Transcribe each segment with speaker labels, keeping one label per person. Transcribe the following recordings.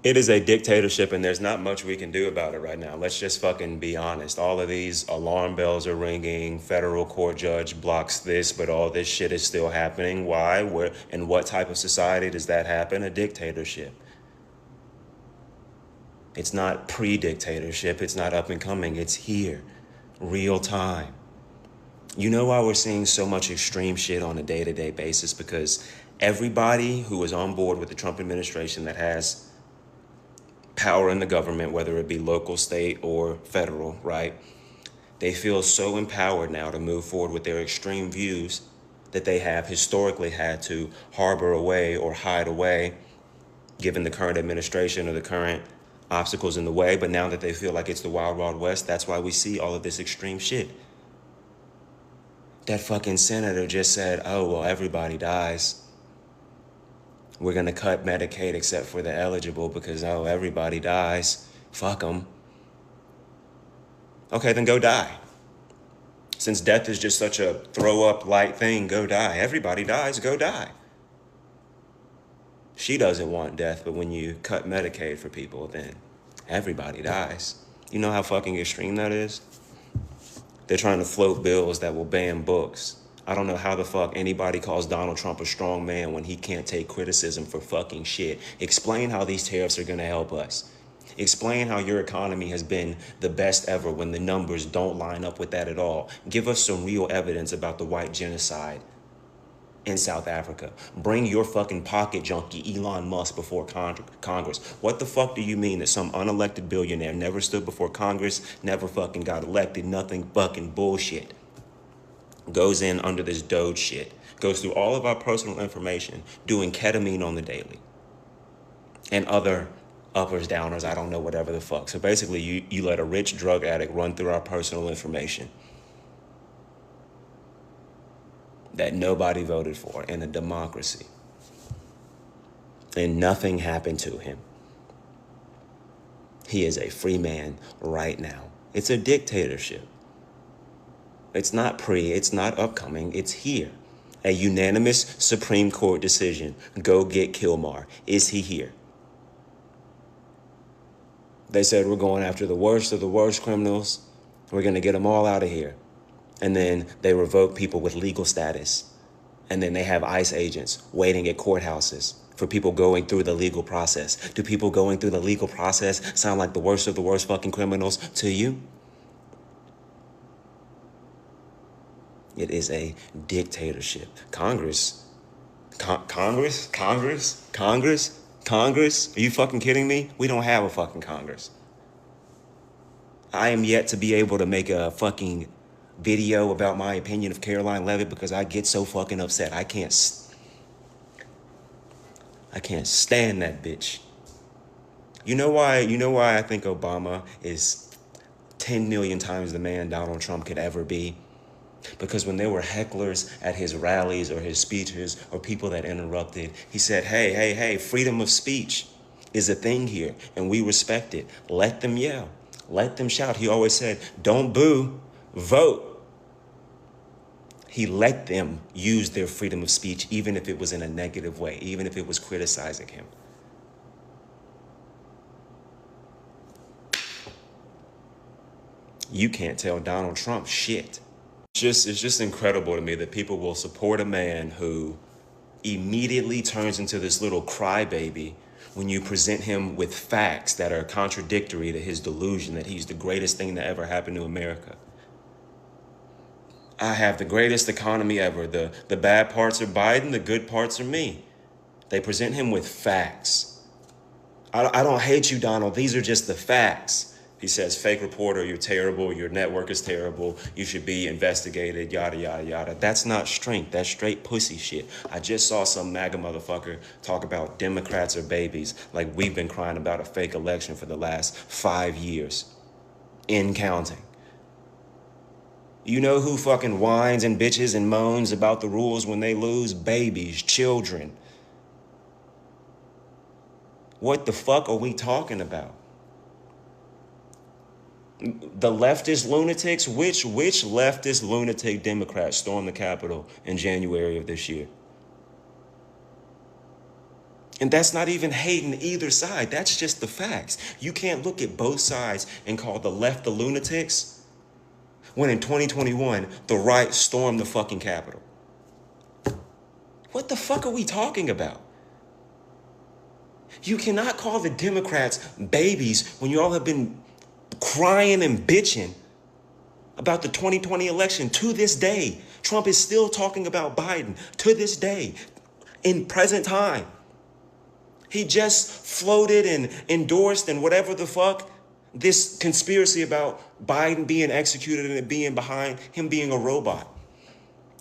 Speaker 1: It is a dictatorship, and there's not much we can do about it right now. Let's just fucking be honest. All of these alarm bells are ringing. Federal court judge blocks this, but all this shit is still happening. Why? Where? And what type of society does that happen? A dictatorship. It's not pre-dictatorship. It's not up and coming. It's here, real time. You know why we're seeing so much extreme shit on a day-to-day basis? Because everybody who is on board with the Trump administration that has power in the government, whether it be local, state, or federal, right? They feel so empowered now to move forward with their extreme views that they have historically had to harbor away or hide away, given the current administration or the current obstacles in the way. But now that they feel like it's the wild, wild west, that's why we see all of this extreme shit. That fucking senator just said, oh, well, everybody dies. We're going to cut Medicaid except for the eligible because, oh, everybody dies. Fuck them. Okay, then go die. Since death is just such a throw up light thing, go die. Everybody dies, go die. She doesn't want death, but when you cut Medicaid for people, then everybody dies. You know how fucking extreme that is? They're trying to float bills that will ban books. I don't know how the fuck anybody calls Donald Trump a strong man when he can't take criticism for fucking shit. Explain how these tariffs are going to help us. Explain how your economy has been the best ever when the numbers don't line up with that at all. Give us some real evidence about the white genocide in South Africa. Bring your fucking pocket junkie Elon Musk before Congress. What the fuck do you mean that some unelected billionaire never stood before Congress, never fucking got elected, nothing fucking bullshit? Goes in under this Doge shit, goes through all of our personal information, doing ketamine on the daily, and other uppers, downers, I don't know, whatever the fuck. So basically, you let a rich drug addict run through our personal information that nobody voted for in a democracy. And nothing happened to him. He is a free man right now. It's a dictatorship. It's not it's not upcoming, it's here. A unanimous Supreme Court decision. Go get Kilmar. Is he here? They said we're going after the worst of the worst criminals. We're going to get them all out of here. And then they revoke people with legal status. And then they have ICE agents waiting at courthouses for people going through the legal process. Do people going through the legal process sound like the worst of the worst fucking criminals to you? It is a dictatorship. Congress? Congress? Are you fucking kidding me? We don't have a fucking Congress. I am yet to be able to make a fucking video about my opinion of Caroline Leavitt because I get so fucking upset. I can't stand that bitch. You know why I think Obama is 10 million times the man Donald Trump could ever be? Because when there were hecklers at his rallies or his speeches or people that interrupted, he said, hey, freedom of speech is a thing here and we respect it. Let them yell. Let them shout. He always said, don't boo, vote. He let them use their freedom of speech, even if it was in a negative way, even if it was criticizing him. You can't tell Donald Trump shit. It's just incredible to me that people will support a man who immediately turns into this little crybaby when you present him with facts that are contradictory to his delusion that he's the greatest thing that ever happened to America. I have the greatest economy ever. The bad parts are Biden, the good parts are me. They present him with facts. I don't hate you, Donald. These are just the facts. He says, fake reporter, you're terrible, your network is terrible, you should be investigated, yada, yada, yada. That's not strength, that's straight pussy shit. I just saw some MAGA motherfucker talk about Democrats are babies, like we've been crying about a fake election for the last 5 years, in counting. You know who fucking whines and bitches and moans about the rules when they lose? Babies, children. What the fuck are we talking about? The leftist lunatics? Which leftist lunatic Democrat stormed the Capitol in January of this year? And that's not even hating either side. That's just the facts. You can't look at both sides and call the left the lunatics when in 2021, the right stormed the fucking Capitol. What the fuck are we talking about? You cannot call the Democrats babies when you all have been crying and bitching about the 2020 election. To this day, Trump is still talking about Biden. To this day, in present time. He just floated and endorsed and whatever the fuck this conspiracy about Biden being executed and it being behind him being a robot.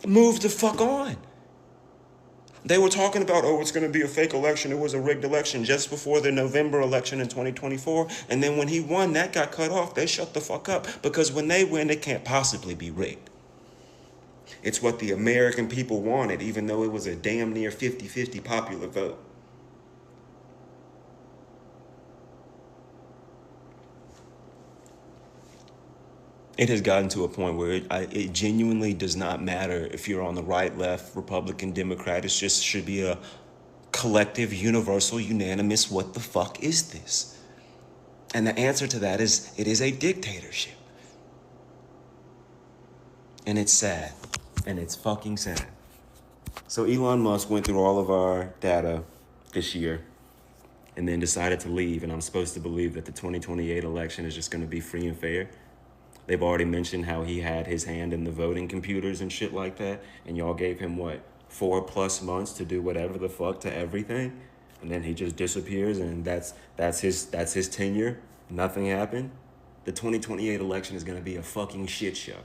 Speaker 1: Move the fuck on. They were talking about, oh, it's going to be a fake election. It was a rigged election just before the November election in 2024. And then when he won, that got cut off. They shut the fuck up because when they win, it can't possibly be rigged. It's what the American people wanted, even though it was a damn near 50-50 popular vote. It has gotten to a point where it genuinely does not matter if you're on the right, left, Republican, Democrat. It just should be a collective, universal, unanimous, what the fuck is this? And the answer to that is, it is a dictatorship. And it's sad. And it's fucking sad. So Elon Musk went through all of our data this year and then decided to leave. And I'm supposed to believe that the 2028 election is just going to be free and fair. They've already mentioned how he had his hand in the voting computers and shit like that. And y'all gave him, 4+ months to do whatever the fuck to everything. And then he just disappears and that's his tenure. Nothing happened. The 2028 election is going to be a fucking shit show.